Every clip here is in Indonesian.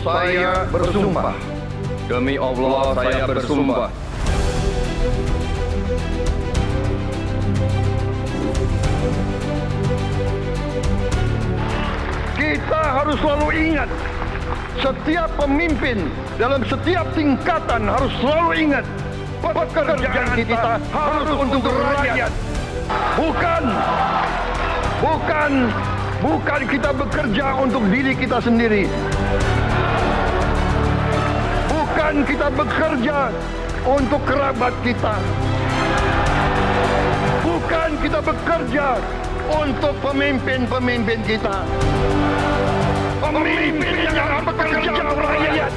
Saya bersumpah. Demi Allah saya bersumpah. Kita harus selalu ingat, setiap pemimpin dalam setiap tingkatan harus selalu ingat, pekerjaan kita harus untuk rakyat. Bukan kita bekerja untuk diri kita sendiri. Bukan kita bekerja untuk kerabat kita. Bukan kita bekerja untuk pemimpin-pemimpin kita. Pemimpin yang bekerja untuk rakyat.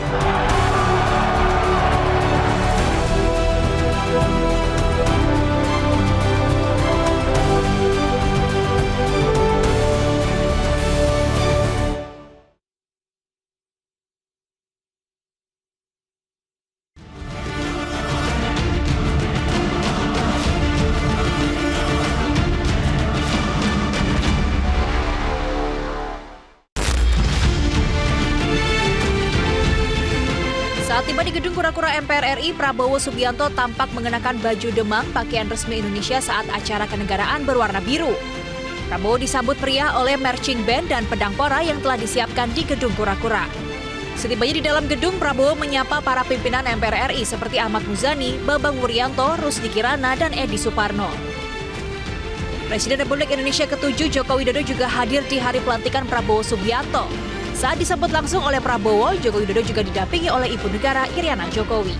Saat tiba di gedung kura-kura MPR RI, Prabowo Subianto tampak mengenakan baju demang pakaian resmi Indonesia saat acara kenegaraan berwarna biru. Prabowo disambut meriah oleh marching band dan pedang pora yang telah disiapkan di gedung kura-kura. Setibanya di dalam gedung, Prabowo menyapa para pimpinan MPR RI seperti Ahmad Muzani, Bambang Wuryanto, Rusdi Kirana, dan Edi Suparno. Presiden Republik Indonesia ke-7 Joko Widodo juga hadir di hari pelantikan Prabowo Subianto. Saat disambut langsung oleh Prabowo, Joko Widodo juga didampingi oleh Ibu Negara Iriana Jokowi.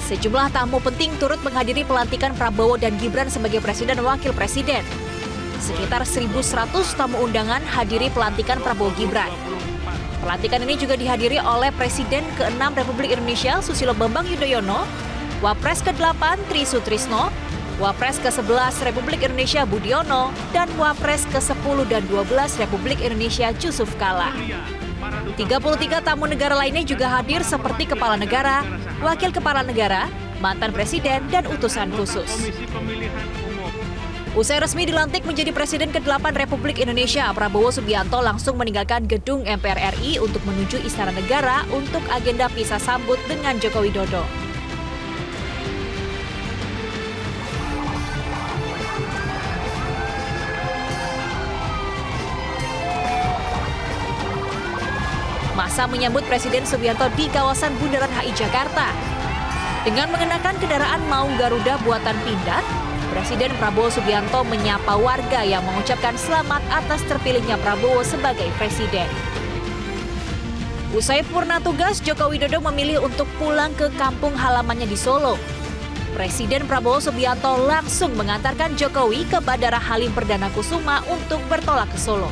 Sejumlah tamu penting turut menghadiri pelantikan Prabowo dan Gibran sebagai Presiden dan Wakil Presiden. Sekitar 1.100 tamu undangan hadiri pelantikan Prabowo Gibran. Pelantikan ini juga dihadiri oleh Presiden ke-6 Republik Indonesia Susilo Bambang Yudhoyono, Wapres ke-8 Tri Sutrisno, Wapres ke-11 Republik Indonesia Budiono, dan Wapres ke-10 dan 12 Republik Indonesia Yusuf Kala. 33 tamu negara lainnya juga hadir seperti Kepala Negara, Wakil Kepala Negara, mantan Presiden, dan utusan khusus. Usai resmi dilantik menjadi Presiden ke-8 Republik Indonesia, Prabowo Subianto langsung meninggalkan gedung MPR RI untuk menuju Istana Negara untuk agenda pisah sambut dengan Joko Widodo. Masa menyambut Presiden Subianto di kawasan Bundaran HI Jakarta. Dengan mengenakan kendaraan Maung Garuda buatan Pindad, Presiden Prabowo Subianto menyapa warga yang mengucapkan selamat atas terpilihnya Prabowo sebagai Presiden. Usai purna tugas, Joko Widodo memilih untuk pulang ke kampung halamannya di Solo. Presiden Prabowo Subianto langsung mengantarkan Jokowi ke Bandara Halim Perdana Kusuma untuk bertolak ke Solo.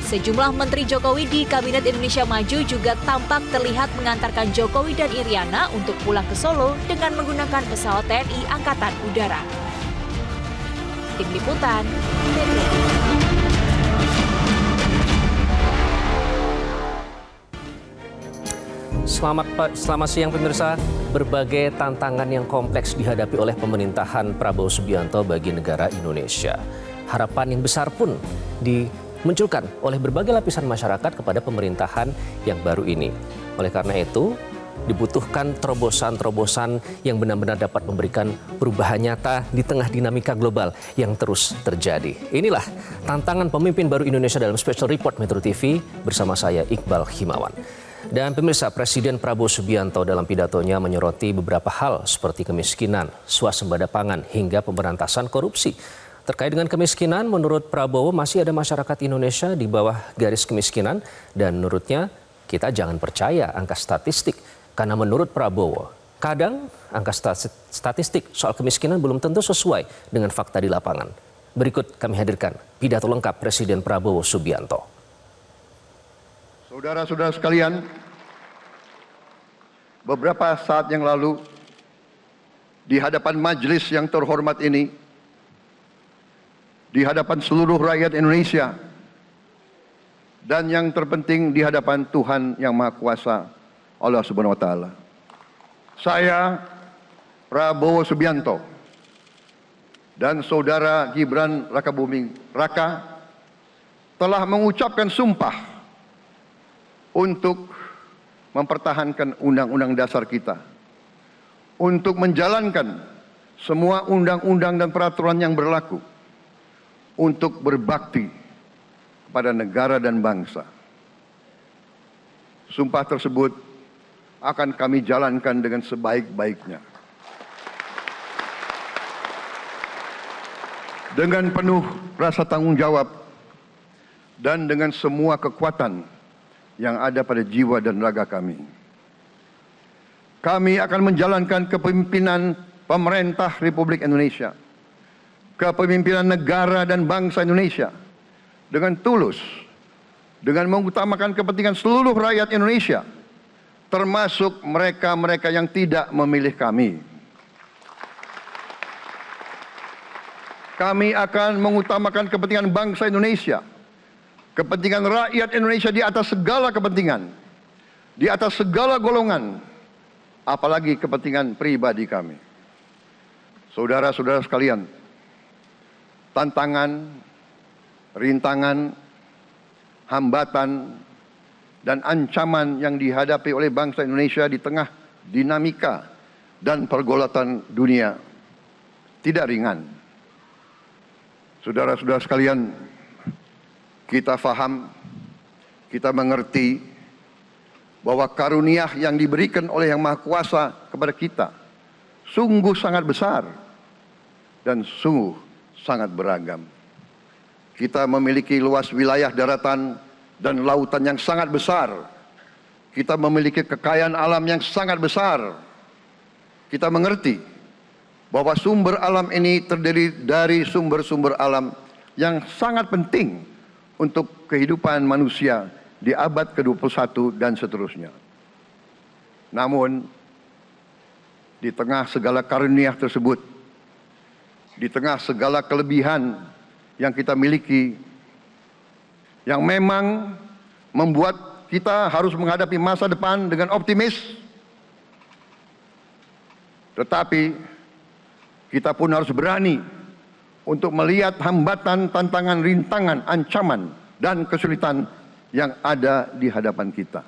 Sejumlah Menteri Jokowi di Kabinet Indonesia Maju juga tampak terlihat mengantarkan Jokowi dan Iriana untuk pulang ke Solo dengan menggunakan pesawat TNI Angkatan Udara. Tim Liputan, Metro. Selamat siang pemirsa. Berbagai tantangan yang kompleks dihadapi oleh pemerintahan Prabowo Subianto bagi negara Indonesia. Harapan yang besar pun dimunculkan oleh berbagai lapisan masyarakat kepada pemerintahan yang baru ini. Oleh karena itu, dibutuhkan terobosan-terobosan yang benar-benar dapat memberikan perubahan nyata di tengah dinamika global yang terus terjadi. Inilah tantangan pemimpin baru Indonesia dalam Special Report Metro TV bersama saya Iqbal Himawan. Dan pemirsa, Presiden Prabowo Subianto dalam pidatonya menyoroti beberapa hal seperti kemiskinan, swasembada pangan, hingga pemberantasan korupsi. Terkait dengan kemiskinan, menurut Prabowo masih ada masyarakat Indonesia di bawah garis kemiskinan dan menurutnya kita jangan percaya angka statistik karena menurut Prabowo kadang angka statistik soal kemiskinan belum tentu sesuai dengan fakta di lapangan. Berikut kami hadirkan pidato lengkap Presiden Prabowo Subianto. Saudara-saudara sekalian, beberapa saat yang lalu di hadapan majelis yang terhormat ini, di hadapan seluruh rakyat Indonesia, dan yang terpenting di hadapan Tuhan Yang Maha Kuasa, Allah Subhanahu wa Ta'ala. Saya, Prabowo Subianto, dan Saudara Gibran Rakabuming Raka telah mengucapkan sumpah untuk mempertahankan undang-undang dasar kita, untuk menjalankan semua undang-undang dan peraturan yang berlaku, untuk berbakti kepada negara dan bangsa. Sumpah tersebut akan kami jalankan dengan sebaik-baiknya. Dengan penuh rasa tanggung jawab dan dengan semua kekuatan yang ada pada jiwa dan raga kami. Kami akan menjalankan kepemimpinan pemerintah Republik Indonesia, kepemimpinan negara dan bangsa Indonesia dengan tulus, dengan mengutamakan kepentingan seluruh rakyat Indonesia, termasuk mereka-mereka yang tidak memilih kami. Kami akan mengutamakan kepentingan bangsa Indonesia, kepentingan rakyat Indonesia di atas segala kepentingan, di atas segala golongan, apalagi kepentingan pribadi kami. Saudara-saudara sekalian, tantangan, rintangan, hambatan, dan ancaman yang dihadapi oleh bangsa Indonesia di tengah dinamika dan pergolatan dunia tidak ringan. Saudara-saudara sekalian, kita faham, kita mengerti bahwa karunia yang diberikan oleh Yang Maha Kuasa kepada kita sungguh sangat besar dan sungguh sangat beragam. Kita memiliki luas wilayah daratan dan lautan yang sangat besar. Kita memiliki kekayaan alam yang sangat besar. Kita mengerti bahwa sumber alam ini terdiri dari sumber-sumber alam yang sangat penting untuk kehidupan manusia di abad ke-21 dan seterusnya. Namun, di tengah segala karunia tersebut, di tengah segala kelebihan yang kita miliki, yang memang membuat kita harus menghadapi masa depan dengan optimis, tetapi kita pun harus berani untuk melihat hambatan, tantangan, rintangan, ancaman, dan kesulitan yang ada di hadapan kita.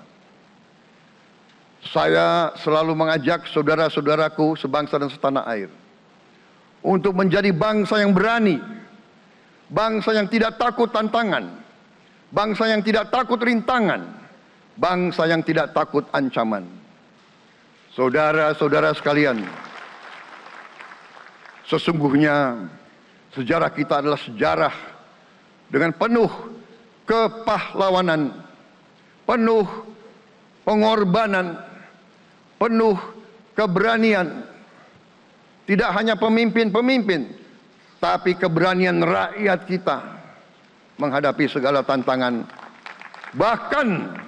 Saya selalu mengajak saudara-saudaraku sebangsa dan setanah air untuk menjadi bangsa yang berani, bangsa yang tidak takut tantangan, bangsa yang tidak takut rintangan, bangsa yang tidak takut ancaman. Saudara-saudara sekalian, sesungguhnya sejarah kita adalah sejarah dengan penuh kepahlawanan, penuh pengorbanan, penuh keberanian. Tidak hanya pemimpin-pemimpin, tapi keberanian rakyat kita menghadapi segala tantangan, bahkan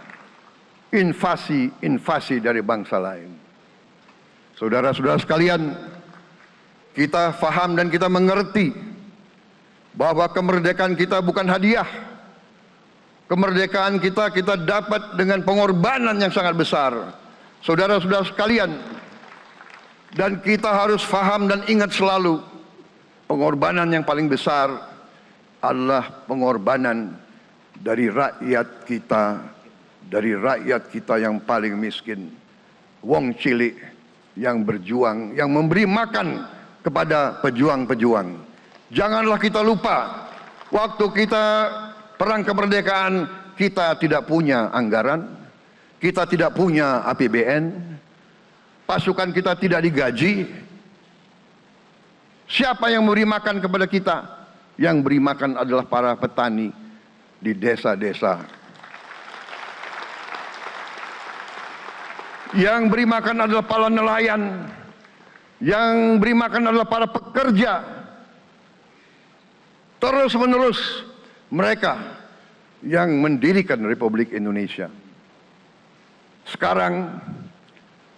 invasi-invasi dari bangsa lain. Saudara-saudara sekalian, kita faham dan kita mengerti bahwa kemerdekaan kita bukan hadiah. Kemerdekaan kita dapat dengan pengorbanan yang sangat besar. Saudara-saudara sekalian, dan kita harus faham dan ingat selalu, pengorbanan yang paling besar adalah pengorbanan dari rakyat kita yang paling miskin, wong cilik yang berjuang, yang memberi makan kepada pejuang-pejuang. Janganlah kita lupa, waktu kita perang kemerdekaan, kita tidak punya anggaran, kita tidak punya APBN, pasukan kita tidak digaji. Siapa yang memberi makan kepada kita? Yang beri makan adalah para petani di desa-desa. Yang beri makan adalah para nelayan. Yang beri makan adalah para pekerja. Terus-menerus mereka yang mendirikan Republik Indonesia. Sekarang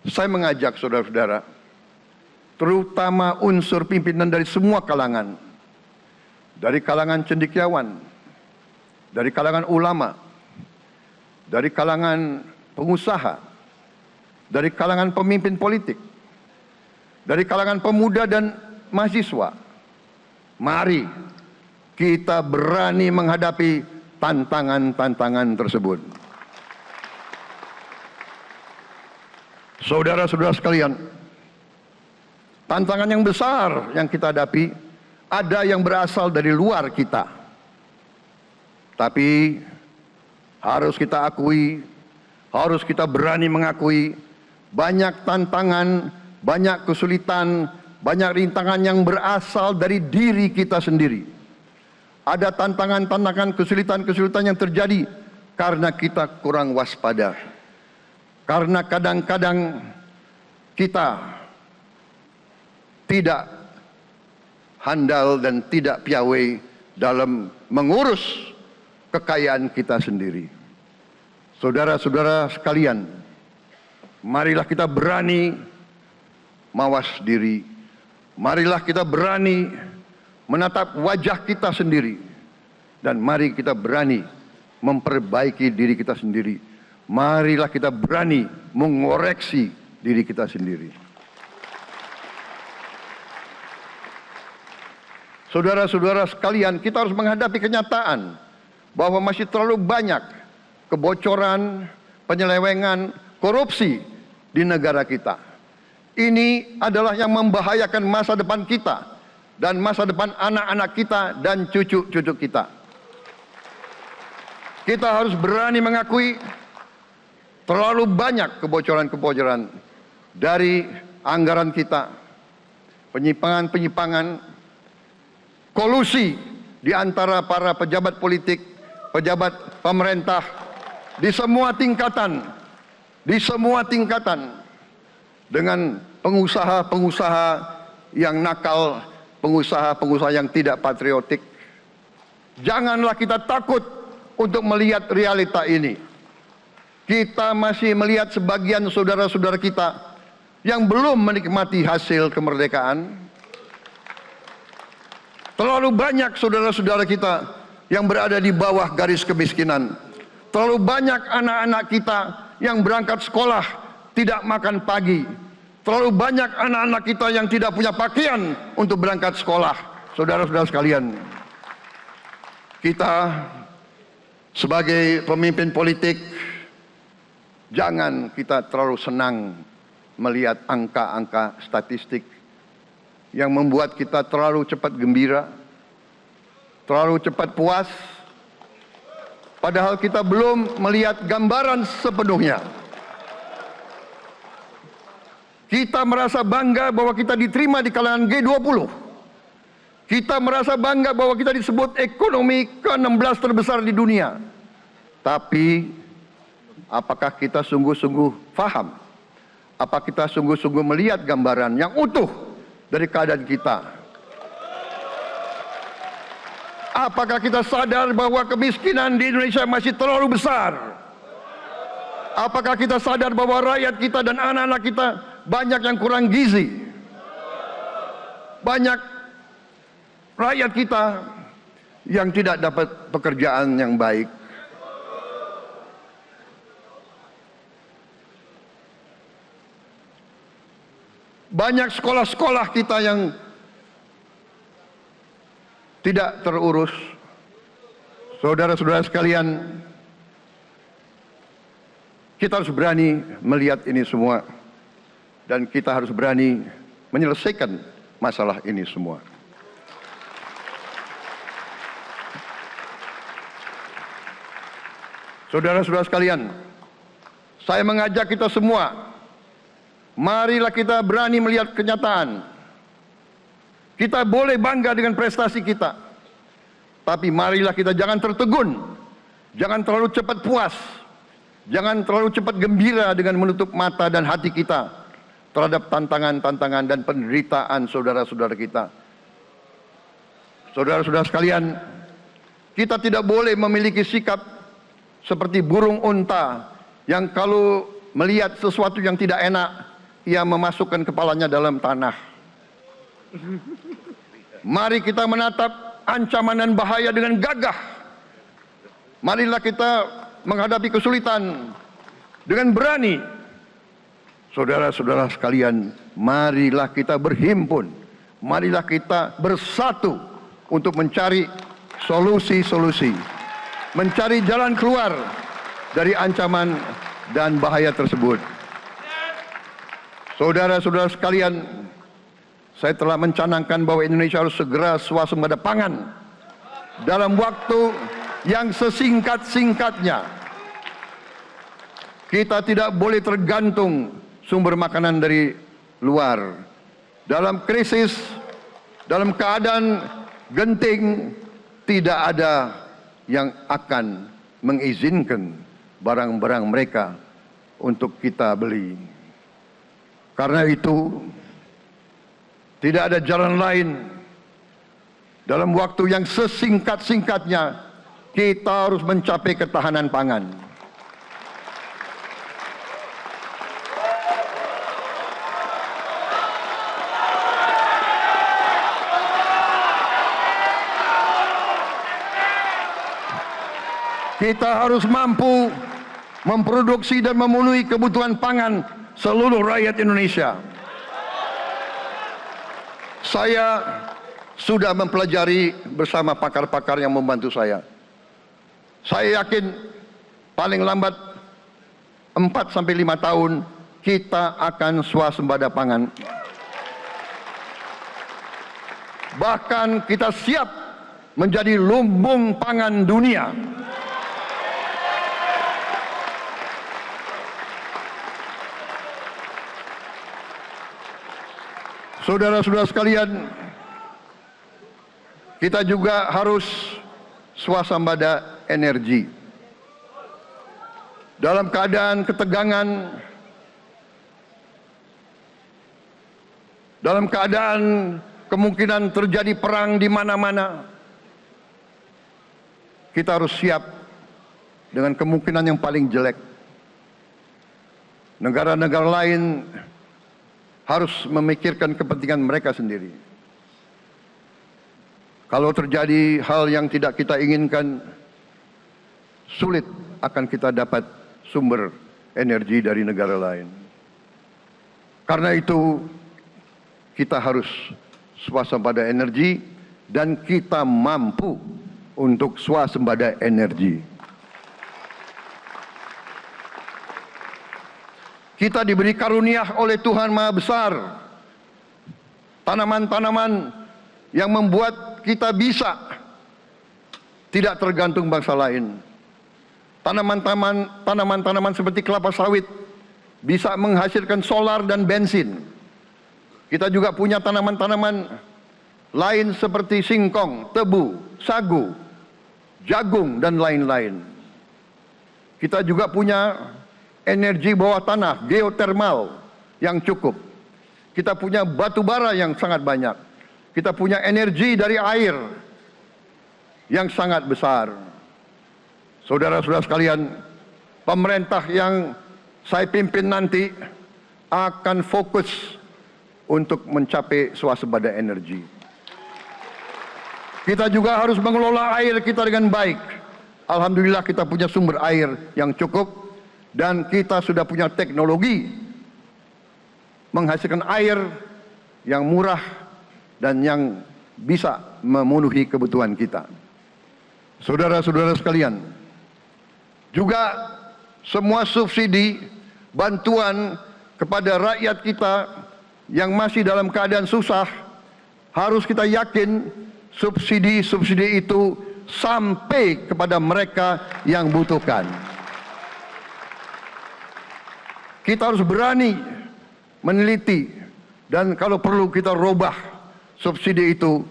saya mengajak saudara-saudara, terutama unsur pimpinan dari semua kalangan, dari kalangan cendekiawan, dari kalangan ulama, dari kalangan pengusaha, dari kalangan pemimpin politik, dari kalangan pemuda dan mahasiswa. Mari kita berani menghadapi tantangan-tantangan tersebut. Saudara-saudara sekalian, tantangan yang besar yang kita hadapi ada yang berasal dari luar kita. Tapi harus kita akui, harus kita berani mengakui, banyak tantangan, banyak kesulitan, banyak rintangan yang berasal dari diri kita sendiri. Ada tantangan-tantangan, kesulitan-kesulitan yang terjadi karena kita kurang waspada. Karena kadang-kadang kita tidak handal dan tidak piawai dalam mengurus kekayaan kita sendiri. Saudara-saudara sekalian, marilah kita berani mawas diri. Marilah kita berani menatap wajah kita sendiri. Dan mari kita berani memperbaiki diri kita sendiri. Marilah kita berani mengoreksi diri kita sendiri. Saudara-saudara sekalian, kita harus menghadapi kenyataan bahwa masih terlalu banyak kebocoran, penyelewengan, korupsi di negara kita. Ini adalah yang membahayakan masa depan kita dan masa depan anak-anak kita dan cucu-cucu kita. Kita harus berani mengakui terlalu banyak kebocoran-kebocoran dari anggaran kita, penyimpangan-penyimpangan, kolusi di antara para pejabat politik, pejabat pemerintah di semua tingkatan, dengan pengusaha-pengusaha yang nakal, pengusaha-pengusaha yang tidak patriotik. Janganlah kita takut untuk melihat realita ini. Kita masih melihat sebagian saudara-saudara kita yang belum menikmati hasil kemerdekaan. Terlalu banyak saudara-saudara kita yang berada di bawah garis kemiskinan. Terlalu banyak anak-anak kita yang berangkat sekolah tidak makan pagi. Terlalu banyak anak-anak kita yang tidak punya pakaian untuk berangkat sekolah. Saudara-saudara sekalian, kita sebagai pemimpin politik, jangan kita terlalu senang melihat angka-angka statistik yang membuat kita terlalu cepat gembira, terlalu cepat puas, padahal kita belum melihat gambaran sepenuhnya. Kita merasa bangga bahwa kita diterima di kalangan G20. Kita merasa bangga bahwa kita disebut ekonomi ke-16 terbesar di dunia. Tapi apakah kita sungguh-sungguh faham? Apa kita sungguh-sungguh melihat gambaran yang utuh dari keadaan kita? Apakah kita sadar bahwa kemiskinan di Indonesia masih terlalu besar? Apakah kita sadar bahwa rakyat kita dan anak-anak kita banyak yang kurang gizi? Banyak rakyat kita yang tidak dapat pekerjaan yang baik. Banyak sekolah-sekolah kita yang tidak terurus. Saudara-saudara sekalian, kita harus berani melihat ini semua. Dan kita harus berani menyelesaikan masalah ini semua. Saudara-saudara sekalian, saya mengajak kita semua, marilah kita berani melihat kenyataan. Kita boleh bangga dengan prestasi kita, tapi marilah kita jangan tertegun, jangan terlalu cepat puas, jangan terlalu cepat gembira dengan menutup mata dan hati kita terhadap tantangan-tantangan dan penderitaan saudara-saudara kita. Saudara-saudara sekalian, kita tidak boleh memiliki sikap seperti burung unta yang kalau melihat sesuatu yang tidak enak, ia memasukkan kepalanya dalam tanah. Mari kita menatap ancaman dan bahaya dengan gagah. Marilah kita menghadapi kesulitan dengan berani. Saudara-saudara sekalian, marilah kita berhimpun. Marilah kita bersatu untuk mencari solusi-solusi mencari jalan keluar dari ancaman dan bahaya tersebut. Saudara-saudara sekalian, saya telah mencanangkan bahwa Indonesia harus segera swasembada pangan dalam waktu yang sesingkat-singkatnya. Kita tidak boleh tergantung sumber makanan dari luar. Dalam krisis, dalam keadaan genting, tidak ada yang akan mengizinkan barang-barang mereka untuk kita beli. Karena itu, tidak ada jalan lain. Dalam waktu yang sesingkat-singkatnya, kita harus mencapai ketahanan pangan. Kita harus mampu memproduksi dan memenuhi kebutuhan pangan seluruh rakyat Indonesia. Saya sudah mempelajari bersama pakar-pakar yang membantu saya. Saya yakin paling lambat 4-5 tahun kita akan swasembada pangan. Bahkan kita siap menjadi lumbung pangan dunia. Saudara-saudara sekalian, kita juga harus swasembada energi. Dalam keadaan ketegangan, dalam keadaan kemungkinan terjadi perang di mana-mana, kita harus siap dengan kemungkinan yang paling jelek. Negara-negara lain harus memikirkan kepentingan mereka sendiri. Kalau terjadi hal yang tidak kita inginkan, sulit akan kita dapat sumber energi dari negara lain. Karena itu, kita harus swasembada energi dan kita mampu untuk swasembada energi. Kita diberi karunia oleh Tuhan Maha Besar. Tanaman-tanaman yang membuat kita bisa tidak tergantung bangsa lain. Tanaman-tanaman seperti kelapa sawit bisa menghasilkan solar dan bensin. Kita juga punya tanaman-tanaman lain seperti singkong, tebu, sagu, jagung, dan lain-lain. Kita juga punya energi bawah tanah, geotermal yang cukup. Kita punya batu bara yang sangat banyak. Kita punya energi dari air yang sangat besar. Saudara-saudara sekalian, pemerintah yang saya pimpin nanti akan fokus untuk mencapai swasembada energi. Kita juga harus mengelola air kita dengan baik. Alhamdulillah kita punya sumber air yang cukup. Dan kita sudah punya teknologi menghasilkan air yang murah dan yang bisa memenuhi kebutuhan kita. Saudara-saudara sekalian, juga semua subsidi, bantuan kepada rakyat kita yang masih dalam keadaan susah, harus kita yakin subsidi-subsidi itu sampai kepada mereka yang butuhkan. Kita harus berani meneliti dan kalau perlu kita robah subsidi itu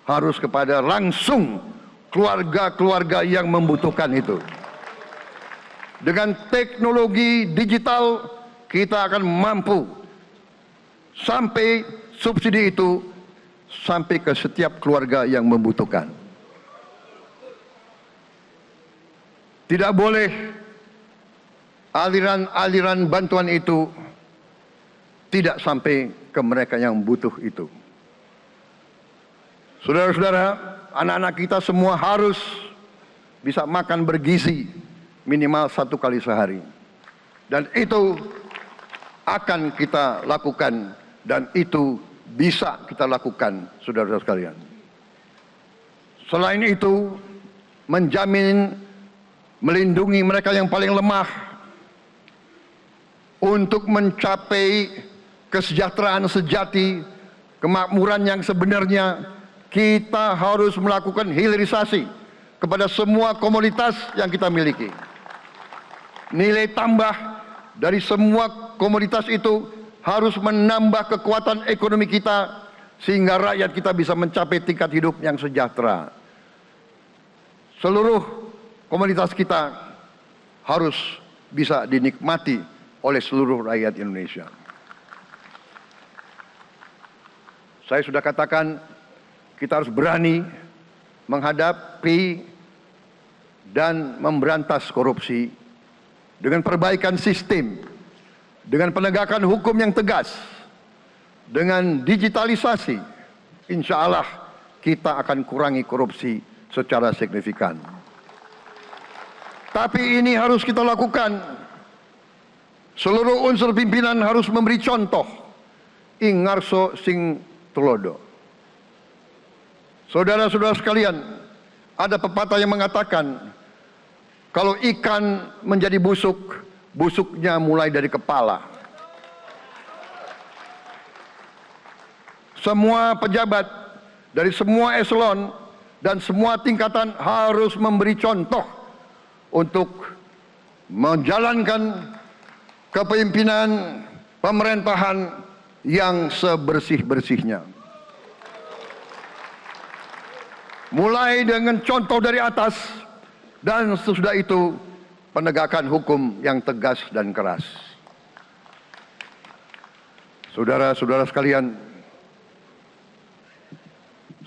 harus kepada langsung keluarga-keluarga yang membutuhkan itu. Dengan teknologi digital kita akan mampu sampai subsidi itu sampai ke setiap keluarga yang membutuhkan. Tidak boleh aliran-aliran bantuan itu tidak sampai ke mereka yang butuh itu. Saudara-saudara, anak-anak kita semua harus bisa makan bergizi minimal 1 kali sehari. Dan itu akan kita lakukan dan itu bisa kita lakukan, saudara-saudara sekalian. Selain itu, menjamin, melindungi mereka yang paling lemah untuk mencapai kesejahteraan sejati, kemakmuran yang sebenarnya. Kita harus melakukan hilirisasi kepada semua komoditas yang kita miliki. Nilai tambah dari semua komoditas itu harus menambah kekuatan ekonomi kita sehingga rakyat kita bisa mencapai tingkat hidup yang sejahtera. Seluruh komoditas kita harus bisa dinikmati oleh seluruh rakyat Indonesia. Saya sudah katakan, kita harus berani menghadapi dan memberantas korupsi dengan perbaikan sistem, dengan penegakan hukum yang tegas, dengan digitalisasi. Insya Allah kita akan kurangi korupsi secara signifikan. Tapi ini harus kita lakukan. Seluruh unsur pimpinan harus memberi contoh. Ingarso sing tulodo. Saudara-saudara sekalian, ada pepatah yang mengatakan, kalau ikan menjadi busuk, busuknya mulai dari kepala. Semua pejabat dari semua eselon dan semua tingkatan harus memberi contoh untuk menjalankan kepemimpinan pemerintahan yang sebersih-bersihnya. Mulai dengan contoh dari atas dan sesudah itu penegakan hukum yang tegas dan keras. Saudara-saudara sekalian,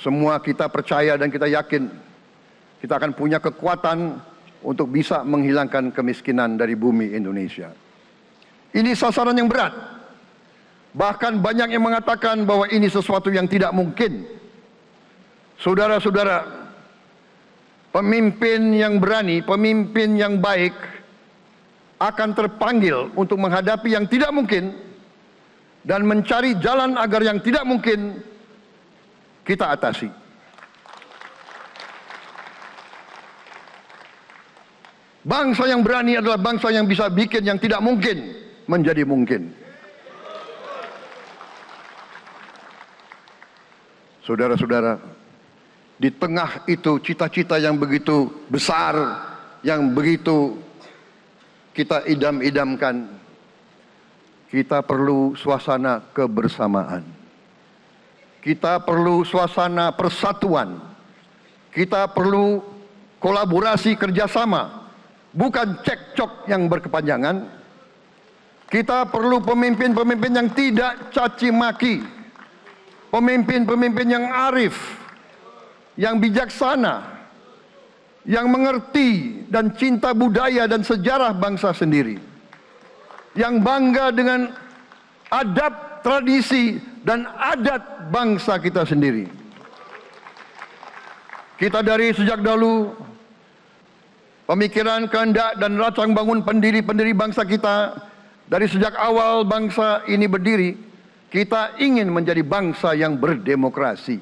semua kita percaya dan kita yakin kita akan punya kekuatan untuk bisa menghilangkan kemiskinan dari bumi Indonesia. Ini sasaran yang berat. Bahkan banyak yang mengatakan bahwa ini sesuatu yang tidak mungkin. Saudara-saudara, pemimpin yang berani, pemimpin yang baik akan terpanggil untuk menghadapi yang tidak mungkin dan mencari jalan agar yang tidak mungkin kita atasi. Bangsa yang berani adalah bangsa yang bisa bikin yang tidak mungkin menjadi mungkin. Saudara-saudara, di tengah itu cita-cita yang begitu besar, yang begitu kita idam-idamkan, kita perlu suasana kebersamaan. Kita perlu suasana persatuan. Kita perlu kolaborasi kerjasama, bukan cekcok yang berkepanjangan. Kita perlu pemimpin-pemimpin yang tidak caci maki, pemimpin-pemimpin yang arif, yang bijaksana, yang mengerti dan cinta budaya dan sejarah bangsa sendiri, yang bangga dengan adab, tradisi, dan adat bangsa kita sendiri. Kita dari sejak dahulu, pemikiran, kehendak, dan rancang bangun pendiri-pendiri bangsa kita, dari sejak awal bangsa ini berdiri, kita ingin menjadi bangsa yang berdemokrasi.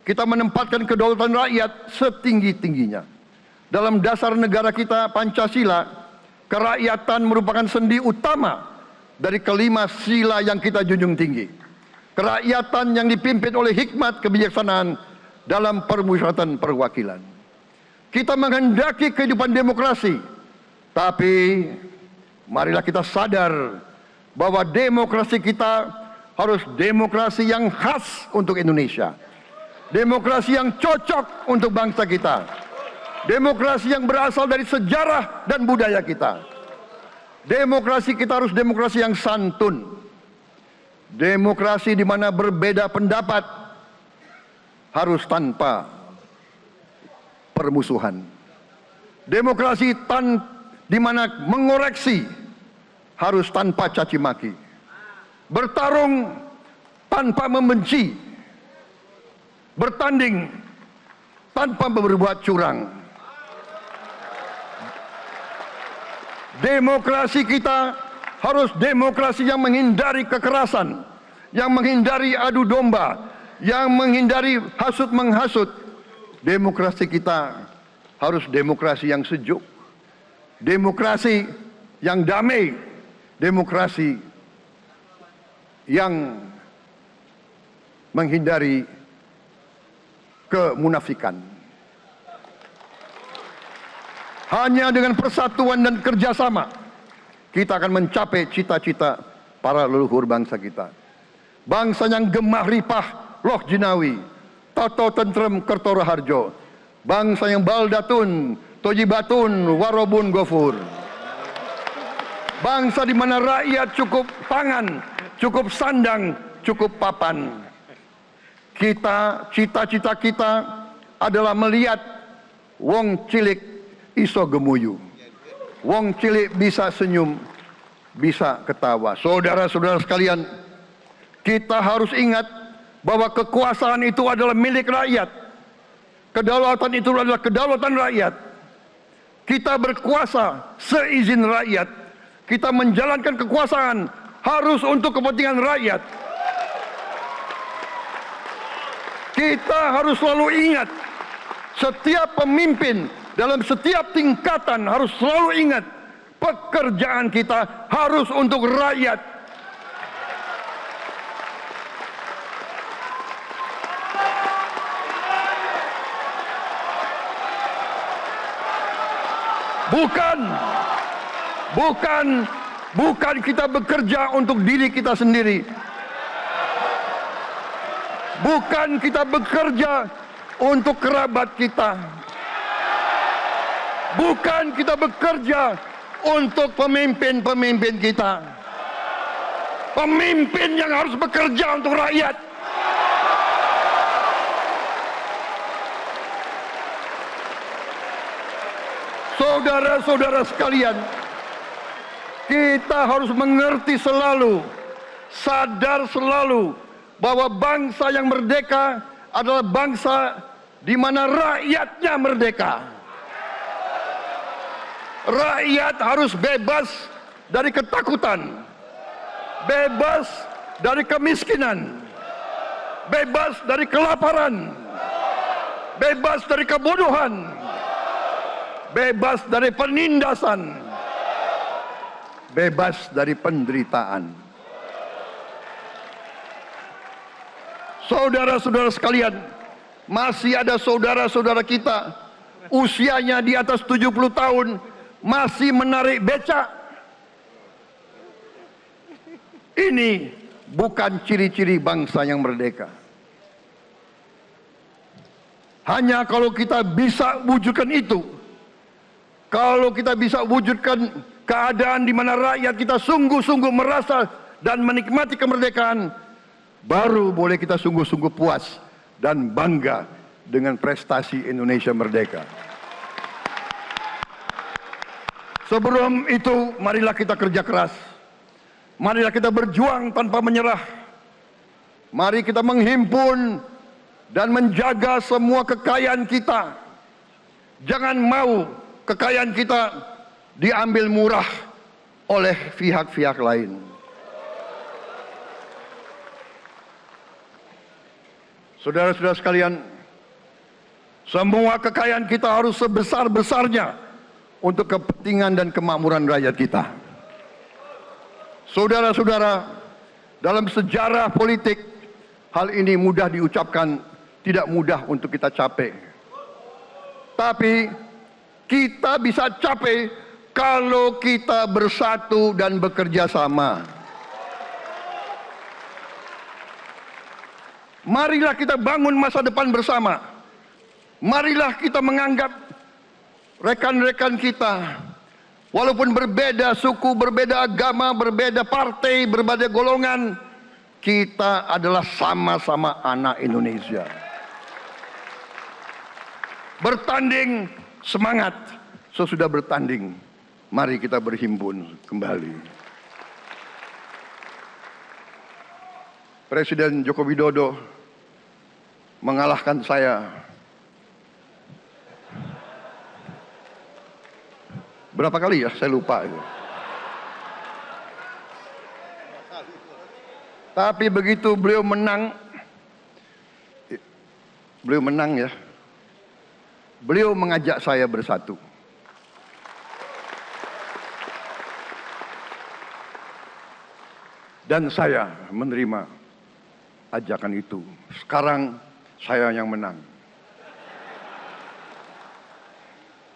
Kita menempatkan kedaulatan rakyat setinggi-tingginya. Dalam dasar negara kita, Pancasila, kerakyatan merupakan sendi utama dari kelima sila yang kita junjung tinggi. Kerakyatan yang dipimpin oleh hikmat kebijaksanaan dalam permusyawaratan perwakilan. Kita menghendaki kehidupan demokrasi, tapi marilah kita sadar bahwa demokrasi kita harus demokrasi yang khas untuk Indonesia. Demokrasi yang cocok untuk bangsa kita. Demokrasi yang berasal dari sejarah dan budaya kita. Demokrasi kita harus demokrasi yang santun. Demokrasi di mana berbeda pendapat harus tanpa permusuhan. Demokrasi di mana mengoreksi harus tanpa caci maki. Bertarung tanpa membenci. Bertanding tanpa berbuat curang. Demokrasi kita harus demokrasi yang menghindari kekerasan, yang menghindari adu domba, yang menghindari hasut menghasut. Demokrasi kita harus demokrasi yang sejuk, demokrasi yang damai, demokrasi yang menghindari kemunafikan. Hanya dengan persatuan dan kerjasama kita akan mencapai cita-cita para leluhur bangsa kita. Bangsa yang gemah ripah loh jinawi, toto tentrem kerto raharjo. Bangsa yang baldatun, tojibatun, warobun gofur. Bangsa di mana rakyat cukup pangan, cukup sandang, cukup papan. Cita-cita kita adalah melihat wong cilik iso gemuyu. Wong cilik bisa senyum, bisa ketawa. Saudara-saudara sekalian, kita harus ingat bahwa kekuasaan itu adalah milik rakyat. Kedaulatan itu adalah kedaulatan rakyat. Kita berkuasa seizin rakyat. Kita menjalankan kekuasaan harus untuk kepentingan rakyat. Kita harus selalu ingat, setiap pemimpin dalam setiap tingkatan harus selalu ingat, pekerjaan kita harus untuk rakyat. Bukan kita bekerja untuk diri kita sendiri. Bukan kita bekerja untuk kerabat kita. Bukan kita bekerja untuk pemimpin-pemimpin kita. Pemimpin yang harus bekerja untuk rakyat. Saudara-saudara sekalian, kita harus mengerti selalu, sadar selalu bahwa bangsa yang merdeka adalah bangsa di mana rakyatnya merdeka. Rakyat harus bebas dari ketakutan, bebas dari kemiskinan, bebas dari kelaparan, bebas dari kebodohan, bebas dari penindasan, bebas dari penderitaan. Saudara-saudara sekalian, masih ada saudara-saudara kita usianya di atas 70 tahun masih menarik becak. Ini bukan ciri-ciri bangsa yang merdeka. Hanya kalau kita bisa wujudkan itu, kalau kita bisa wujudkan keadaan di mana rakyat kita sungguh-sungguh merasa dan menikmati kemerdekaan, baru boleh kita sungguh-sungguh puas dan bangga dengan prestasi Indonesia merdeka. Sebelum itu, marilah kita kerja keras. Marilah kita berjuang tanpa menyerah. Mari kita menghimpun dan menjaga semua kekayaan kita. Jangan mau kekayaan kita diambil murah oleh pihak-pihak lain. Saudara-saudara sekalian, semua kekayaan kita harus sebesar-besarnya untuk kepentingan dan kemakmuran rakyat kita. Saudara-saudara, dalam sejarah politik, hal ini mudah diucapkan, tidak mudah untuk kita capai. Tapi kita bisa capai kalau kita bersatu dan bekerja sama. Marilah kita bangun masa depan bersama. Marilah kita menganggap rekan-rekan kita, walaupun berbeda suku, berbeda agama, berbeda partai, berbeda golongan, kita adalah sama-sama anak Indonesia. Bertanding semangat, sesudah bertanding, mari kita berhimpun kembali. Presiden Joko Widodo mengalahkan saya berapa kali ya, saya lupa itu. Tapi begitu beliau menang ya, beliau mengajak saya bersatu. Dan saya menerima ajakan itu. Sekarang saya yang menang.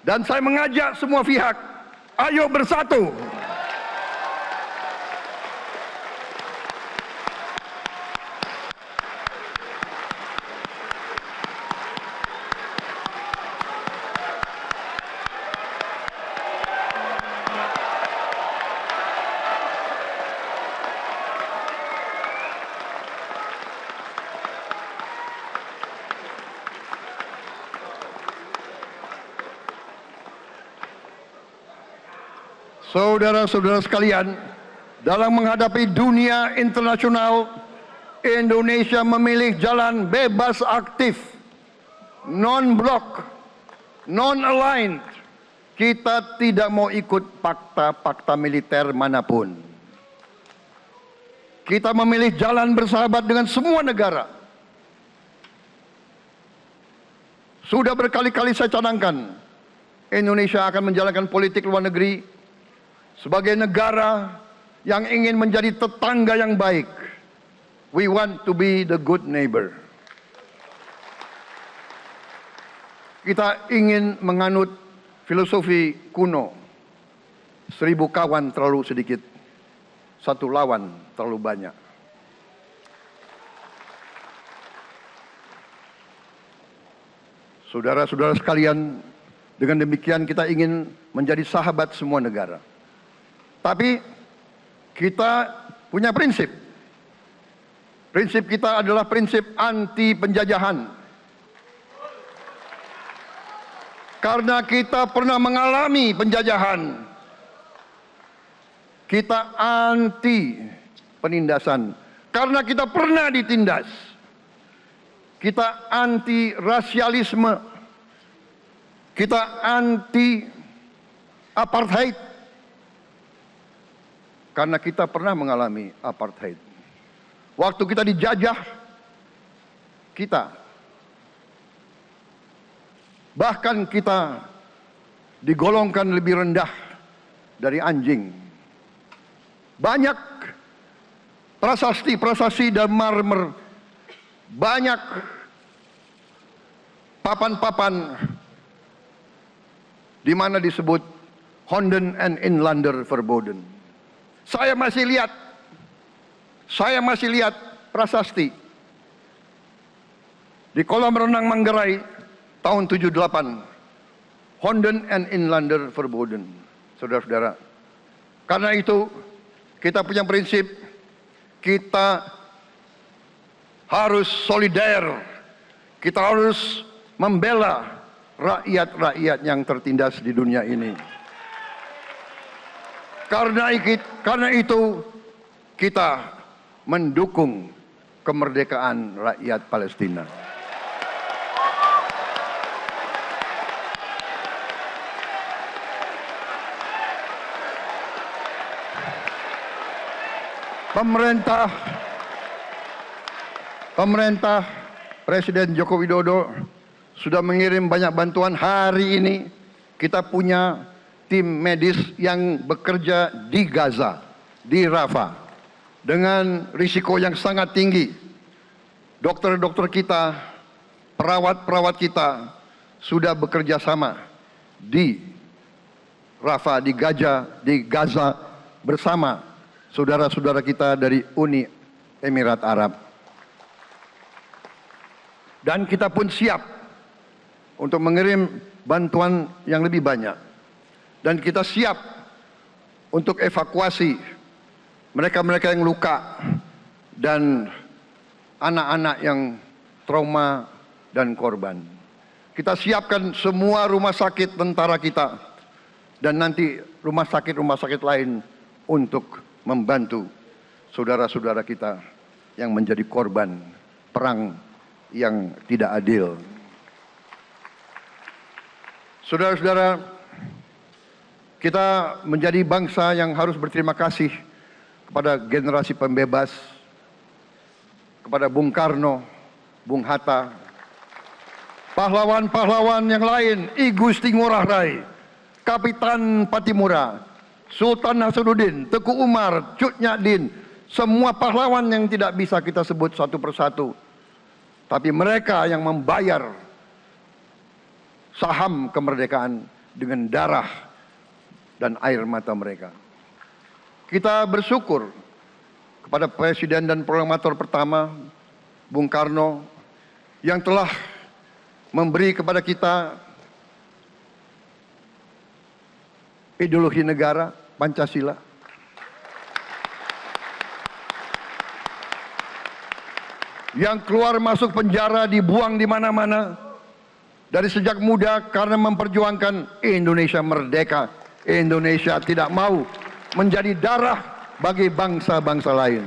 Dan saya mengajak semua pihak, ayo bersatu. Saudara-saudara sekalian, dalam menghadapi dunia internasional, Indonesia memilih jalan bebas aktif, non-blok, non-aligned. Kita tidak mau ikut fakta-fakta militer manapun. Kita memilih jalan bersahabat dengan semua negara. Sudah berkali-kali saya cadangkan, Indonesia akan menjalankan politik luar negeri sebagai negara yang ingin menjadi tetangga yang baik. We want to be the good neighbor. Kita ingin menganut filosofi kuno, 1000 kawan terlalu sedikit, 1 lawan terlalu banyak. Saudara-saudara sekalian, dengan demikian kita ingin menjadi sahabat semua negara. Tapi kita punya prinsip. Prinsip kita adalah prinsip anti penjajahan. Karena kita pernah mengalami penjajahan. Kita anti penindasan. Karena kita pernah ditindas. Kita anti rasialisme. Kita anti apartheid. Karena kita pernah mengalami apartheid. Waktu kita dijajah, bahkan kita digolongkan lebih rendah dari anjing. Banyak prasasti dan marmer, banyak papan-papan di mana disebut Honden en Inlander Verboden. Saya masih lihat prasasti di kolam renang Manggarai tahun 78. Honden en Inlander Verboden. Saudara-saudara, karena itu kita punya prinsip, kita harus solider, kita harus membela rakyat-rakyat yang tertindas di dunia ini. Karena itu kita mendukung kemerdekaan rakyat Palestina. Pemerintah Presiden Joko Widodo sudah mengirim banyak bantuan. Hari ini kita punya tim medis yang bekerja di Gaza, di Rafah, dengan risiko yang sangat tinggi. Dokter-dokter kita, perawat-perawat kita sudah bekerja sama di Rafah, di Gaza bersama saudara-saudara kita dari Uni Emirat Arab. Dan kita pun siap untuk mengirim bantuan yang lebih banyak. Dan kita siap untuk evakuasi mereka-mereka yang luka dan anak-anak yang trauma dan korban. Kita siapkan semua rumah sakit tentara kita dan nanti rumah sakit lain untuk membantu saudara-saudara kita yang menjadi korban perang yang tidak adil. Saudara-saudara, kita menjadi bangsa yang harus berterima kasih kepada generasi pembebas, kepada Bung Karno, Bung Hatta, pahlawan-pahlawan yang lain, I Gusti Ngurah Rai, Kapitan Patimura, Sultan Nasruddin, Teku Umar, Cut Nyak semua pahlawan yang tidak bisa kita sebut satu persatu. Tapi mereka yang membayar saham kemerdekaan dengan darah dan air mata mereka. Kita bersyukur kepada Presiden dan Proklamator pertama, Bung Karno, yang telah memberi kepada kita ideologi negara, Pancasila. Yang keluar masuk penjara, dibuang di mana-mana dari sejak muda karena memperjuangkan Indonesia merdeka. Indonesia tidak mau menjadi darah bagi bangsa-bangsa lain.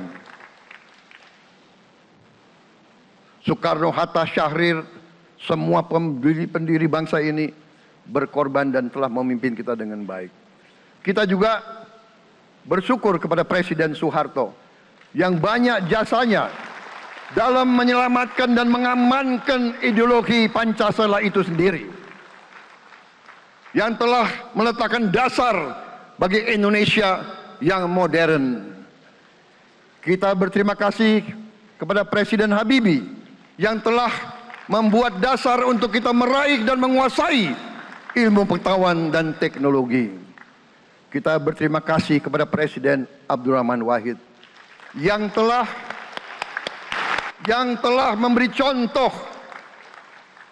Soekarno, Hatta, Syahrir, semua pendiri bangsa ini berkorban dan telah memimpin kita dengan baik. Kita juga bersyukur kepada Presiden Soeharto yang banyak jasanya dalam menyelamatkan dan mengamankan ideologi Pancasila itu sendiri, yang telah meletakkan dasar bagi Indonesia yang modern. Kita berterima kasih kepada Presiden Habibie yang telah membuat dasar untuk kita meraih dan menguasai ilmu pengetahuan dan teknologi. Kita berterima kasih kepada Presiden Abdurrahman Wahid yang telah memberi contoh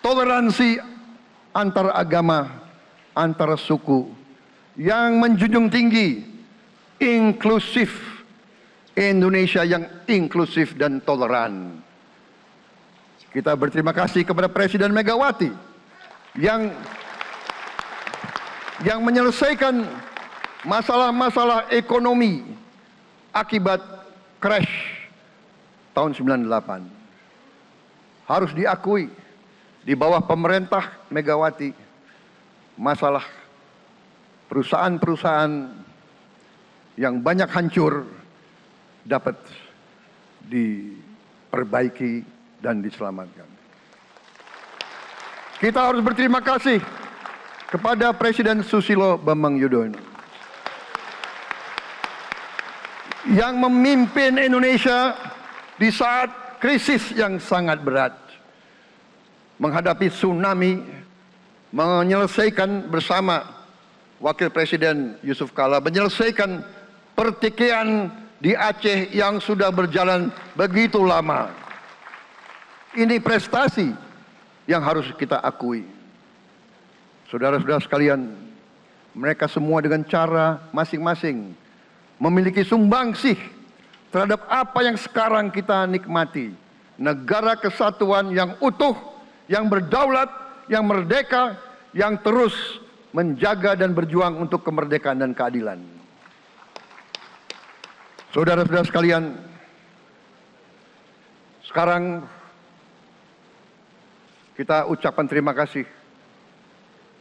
toleransi antar agama, antar suku, yang menjunjung tinggi inklusif, Indonesia yang inklusif dan toleran. Kita berterima kasih kepada Presiden Megawati yang menyelesaikan masalah-masalah ekonomi akibat crash tahun 98. Harus diakui, di bawah pemerintah Megawati, masalah perusahaan-perusahaan yang banyak hancur dapat diperbaiki dan diselamatkan. Kita harus berterima kasih kepada Presiden Susilo Bambang Yudhoyono yang memimpin Indonesia di saat krisis yang sangat berat, menghadapi tsunami, menyelesaikan bersama Wakil Presiden Yusuf Kala, menyelesaikan pertikaian di Aceh yang sudah berjalan begitu lama. Ini prestasi yang harus kita akui. Saudara-saudara sekalian, mereka semua dengan cara masing-masing memiliki sumbangsih terhadap apa yang sekarang kita nikmati. Negara kesatuan yang utuh, yang berdaulat, yang merdeka, yang terus menjaga dan berjuang untuk kemerdekaan dan keadilan. Saudara-saudara sekalian, sekarang kita ucapkan terima kasih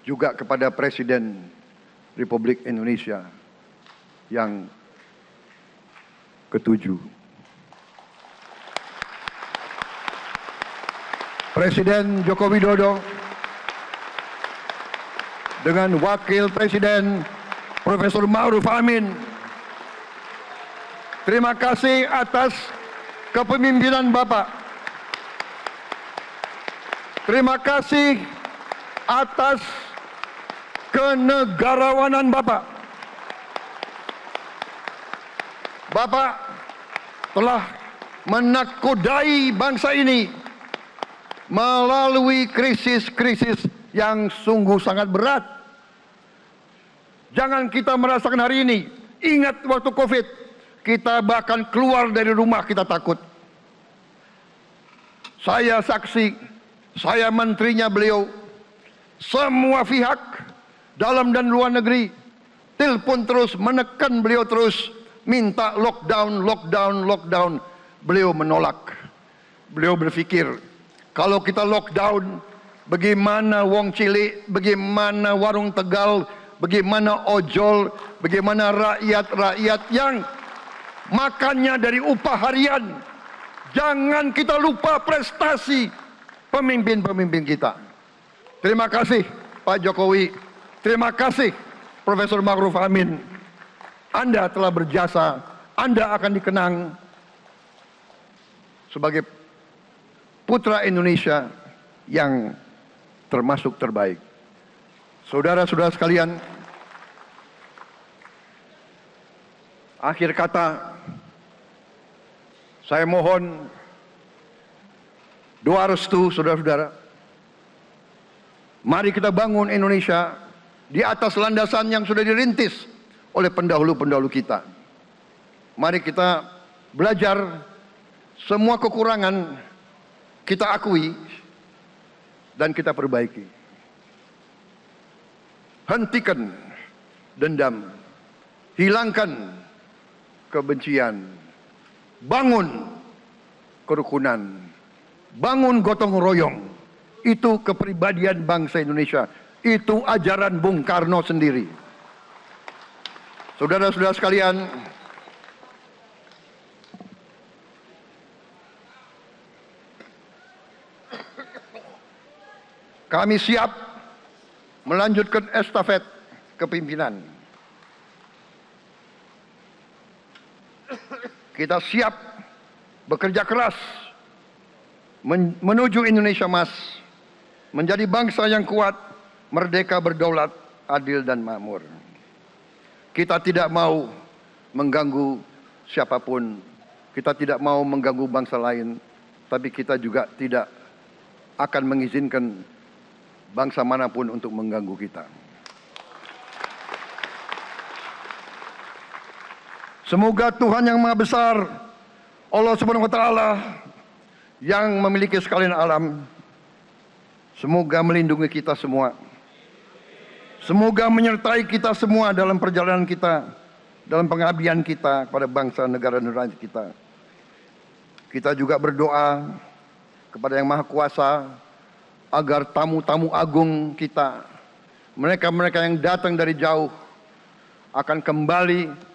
juga kepada Presiden Republik Indonesia yang ke-7. Presiden Joko Widodo dengan Wakil Presiden Profesor Ma'ruf Amin. Terima kasih atas kepemimpinan Bapak. Terima kasih atas kenegarawanan Bapak. Bapak telah menakodai bangsa ini melalui krisis-krisis yang sungguh sangat berat. Jangan kita merasakan hari ini. Ingat waktu Covid, kita bahkan keluar dari rumah kita takut. Saya saksi, saya menterinya beliau, semua pihak dalam dan luar negeri telepon terus, menekan beliau terus, minta lockdown, lockdown, lockdown. Beliau menolak. Beliau berpikir, kalau kita lockdown, bagaimana wong cilik, bagaimana warung Tegal, bagaimana ojol, bagaimana rakyat-rakyat yang makannya dari upah harian. Jangan kita lupa prestasi pemimpin-pemimpin kita. Terima kasih Pak Jokowi. Terima kasih Profesor Ma'ruf Amin. Anda telah berjasa. Anda akan dikenang sebagai putra Indonesia yang termasuk terbaik. Saudara-saudara sekalian, akhir kata, saya mohon doa restu saudara-saudara. Mari kita bangun Indonesia di atas landasan yang sudah dirintis oleh pendahulu-pendahulu kita. Mari kita belajar semua kekurangan kita akui dan kita perbaiki. Hentikan dendam, hilangkan kebencian, bangun kerukunan, bangun gotong royong. Itu kepribadian bangsa Indonesia. Itu ajaran Bung Karno sendiri. Saudara-saudara sekalian, kami siap melanjutkan estafet kepimpinan. Kita siap bekerja keras menuju Indonesia Emas, menjadi bangsa yang kuat, merdeka, berdaulat, adil dan makmur. Kita tidak mau mengganggu siapapun. Kita tidak mau mengganggu bangsa lain, tapi kita juga tidak akan mengizinkan bangsa manapun untuk mengganggu kita. Semoga Tuhan yang Maha Besar, Allah Subhanahu wa Ta'ala, yang memiliki sekalian alam, semoga melindungi kita semua. Semoga menyertai kita semua dalam perjalanan kita, dalam pengabdian kita kepada bangsa, negara, dan rakyat kita. Kita juga berdoa kepada Yang Maha Kuasa agar tamu-tamu agung kita, mereka-mereka yang datang dari jauh, akan kembali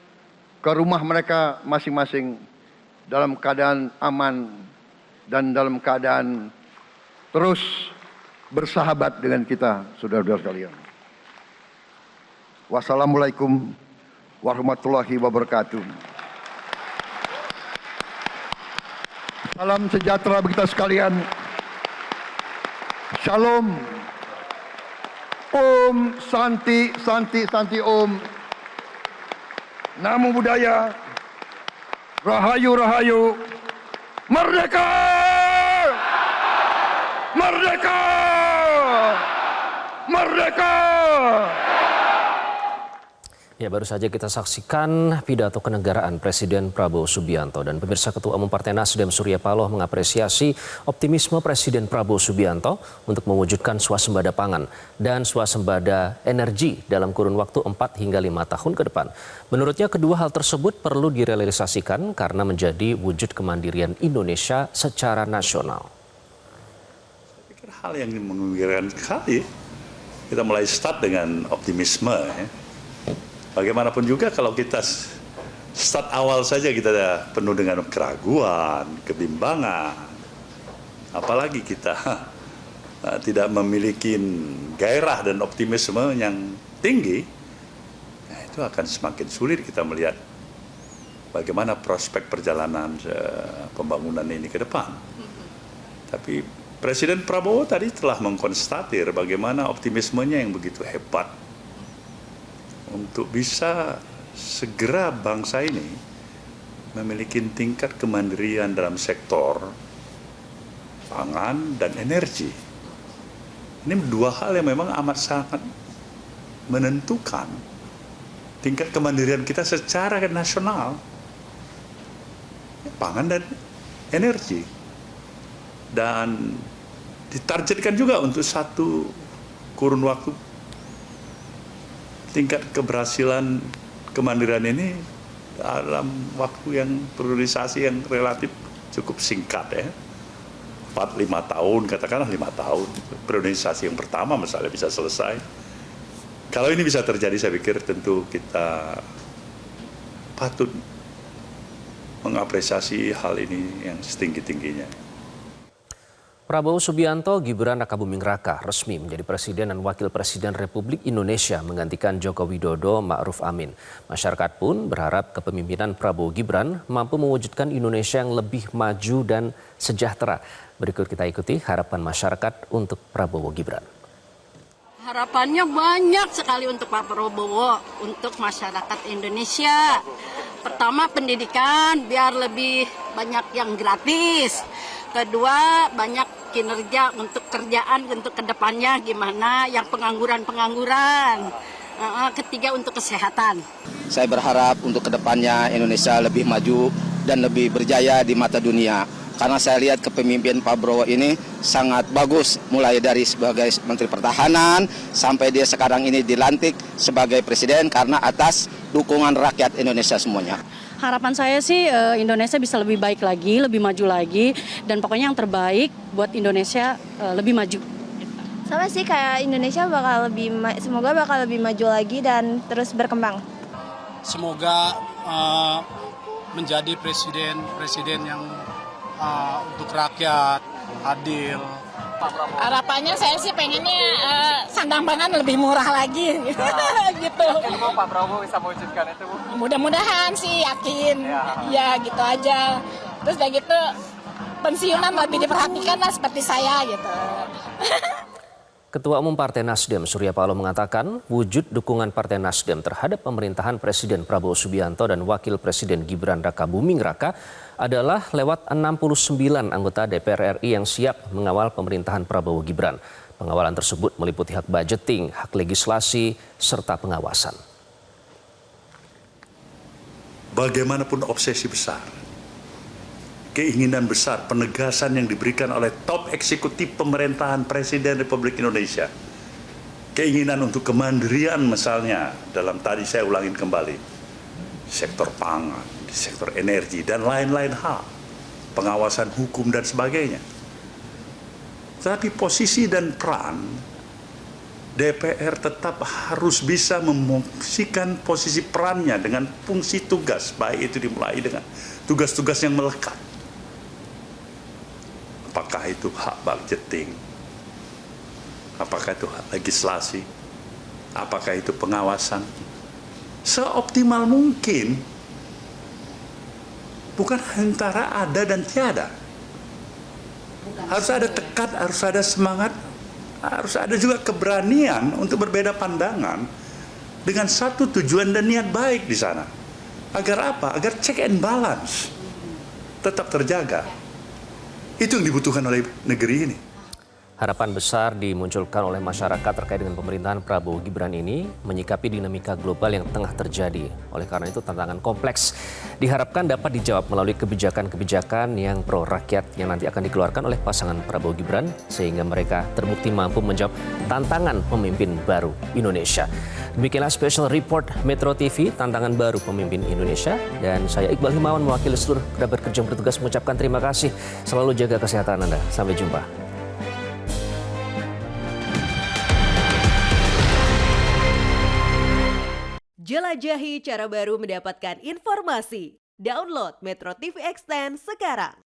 ke rumah mereka masing-masing dalam keadaan aman dan dalam keadaan terus bersahabat dengan kita, saudara-saudara sekalian. Wassalamualaikum warahmatullahi wabarakatuh. Salam sejahtera bagi kita sekalian. Shalom. Om Santi, Santi, Santi Om. Namo Buddhaya. Rahayu, Rahayu. Merdeka! Merdeka! Merdeka! Ya, baru saja kita saksikan pidato kenegaraan Presiden Prabowo Subianto, dan pemirsa, Ketua Umum Partai Nasdem Surya Paloh mengapresiasi optimisme Presiden Prabowo Subianto untuk mewujudkan swasembada pangan dan swasembada energi dalam kurun waktu 4 hingga 5 tahun ke depan. Menurutnya kedua hal tersebut perlu direalisasikan karena menjadi wujud kemandirian Indonesia secara nasional. Saya pikir hal yang mengembirakan sekali, kita mulai start dengan optimisme, ya. Bagaimanapun juga kalau kita start awal saja kita penuh dengan keraguan, kebimbangan, apalagi kita tidak memiliki gairah dan optimisme yang tinggi, nah itu akan semakin sulit kita melihat bagaimana prospek perjalanan pembangunan ini ke depan. Tapi Presiden Prabowo tadi telah mengkonstatir bagaimana optimismenya yang begitu hebat untuk bisa segera bangsa ini memiliki tingkat kemandirian dalam sektor pangan dan energi. Ini dua hal yang memang amat sangat menentukan tingkat kemandirian kita secara nasional, pangan dan energi. Dan ditargetkan juga untuk satu kurun waktu tingkat keberhasilan kemandirian ini dalam waktu yang priorisasi yang relatif cukup singkat, ya. 4-5 tahun, katakanlah 5 tahun. Priorisasi yang pertama misalnya bisa selesai. Kalau ini bisa terjadi, saya pikir tentu kita patut mengapresiasi hal ini yang setinggi-tingginya. Prabowo Subianto, Gibran Rakabuming Raka resmi menjadi Presiden dan Wakil Presiden Republik Indonesia menggantikan Joko Widodo Ma'ruf Amin. Masyarakat pun berharap kepemimpinan Prabowo Gibran mampu mewujudkan Indonesia yang lebih maju dan sejahtera. Berikut kita ikuti harapan masyarakat untuk Prabowo Gibran. Harapannya banyak sekali untuk Pak Prabowo, untuk masyarakat Indonesia. Pertama, pendidikan biar lebih banyak yang gratis. Kedua, banyak kinerja untuk kerjaan untuk kedepannya gimana, yang pengangguran-pengangguran. Ketiga, untuk kesehatan. Saya berharap untuk kedepannya Indonesia lebih maju dan lebih berjaya di mata dunia. Karena saya lihat kepemimpinan Pak Prabowo ini sangat bagus, mulai dari sebagai Menteri Pertahanan sampai dia sekarang ini dilantik sebagai Presiden karena atas dukungan rakyat Indonesia semuanya. Harapan saya sih Indonesia bisa lebih baik lagi, lebih maju lagi, dan pokoknya yang terbaik buat Indonesia lebih maju. Sama sih kayak Indonesia semoga bakal lebih maju lagi dan terus berkembang. Semoga menjadi presiden yang untuk rakyat, adil. Harapannya saya sih pengennya sandang pangan lebih murah lagi gitu. Pak Prabowo bisa mewujudkan itu, Bu? Mudah-mudahan sih, yakin. Ya gitu aja. Terus kayak gitu pensiunan lebih diperhatikan lah seperti saya gitu. Ketua Umum Partai Nasdem Surya Paloh mengatakan wujud dukungan Partai Nasdem terhadap pemerintahan Presiden Prabowo Subianto dan Wakil Presiden Gibran Rakabuming Raka adalah lewat 69 anggota DPR RI yang siap mengawal pemerintahan Prabowo Gibran. Pengawalan tersebut meliputi hak budgeting, hak legislasi, serta pengawasan. Bagaimanapun obsesi besar, keinginan besar, penegasan yang diberikan oleh top eksekutif pemerintahan Presiden Republik Indonesia. Keinginan untuk kemandirian misalnya, dalam tadi saya ulangin kembali, sektor pangan, di sektor energi, dan lain-lain hal. Pengawasan hukum dan sebagainya. Tapi posisi dan peran DPR tetap harus bisa memfungsikan posisi perannya dengan fungsi tugas, baik itu dimulai dengan tugas-tugas yang melekat. Apakah itu hak budgeting? Apakah itu hak legislasi? Apakah itu pengawasan? Seoptimal mungkin, bukan antara ada dan tiada. Harus ada tekad, harus ada semangat, harus ada juga keberanian untuk berbeda pandangan dengan satu tujuan dan niat baik di sana. Agar apa? Agar check and balance tetap terjaga. Itu yang dibutuhkan oleh negeri ini. Harapan besar dimunculkan oleh masyarakat terkait dengan pemerintahan Prabowo Gibran ini menyikapi dinamika global yang tengah terjadi. Oleh karena itu tantangan kompleks diharapkan dapat dijawab melalui kebijakan-kebijakan yang pro rakyat yang nanti akan dikeluarkan oleh pasangan Prabowo Gibran sehingga mereka terbukti mampu menjawab tantangan pemimpin baru Indonesia. Demikianlah special report Metro TV, tantangan baru pemimpin Indonesia. Dan saya Iqbal Himawan mewakili seluruh kerabat kerja yang bertugas mengucapkan terima kasih. Selalu jaga kesehatan Anda. Sampai jumpa. Jelajahi cara baru mendapatkan informasi. Download Metro TV Extend sekarang.